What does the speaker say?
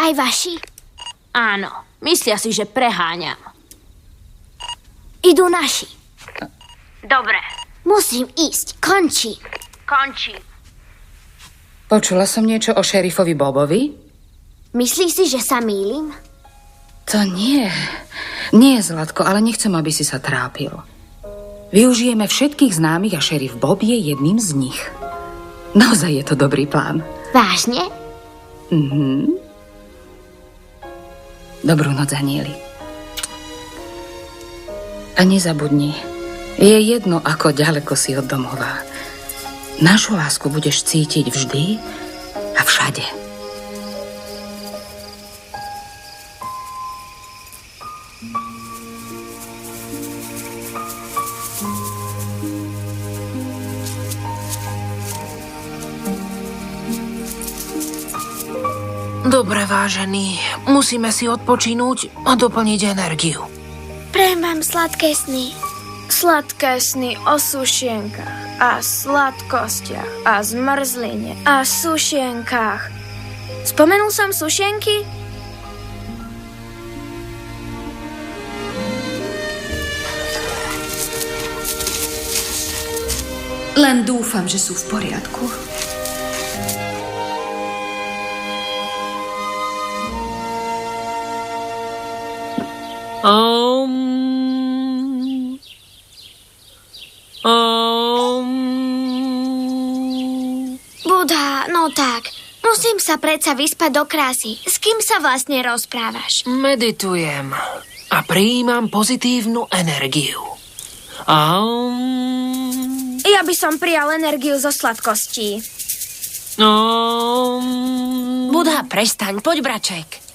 Aj vaši? Áno, myslia si, že preháňam. Idú naši. Dobre. Musím ísť. Končí. Končí. Počula som niečo o šerifovi Bobovi? Myslíš si, že sa mýlim? To nie. Nie, Zlatko, ale nechcem, aby si sa trápil. Využijeme všetkých známych a šerif Bob je jedným z nich. Naozaj je to dobrý plán. Vážne? Dobrú noc, anieli. A nezabudni, je jedno, ako ďaleko si od domova. Našu lásku budeš cítiť vždy a všade. Dobre, vážený, musíme si odpočinúť a doplniť energiu. Prajem vám sladké sny. Sladké sny o sušienkach a sladkostiach a zmrzline a sušienkách. Spomenul som sušienky? Len dúfam, že sú v poriadku. Budha, no tak. Musím sa predsa vyspať do krásy. S kým sa vlastne rozprávaš? Meditujem a prijímam pozitívnu energiu. Ja by som prijal energiu zo sladkostí. Budha, prestaň, poď, braček.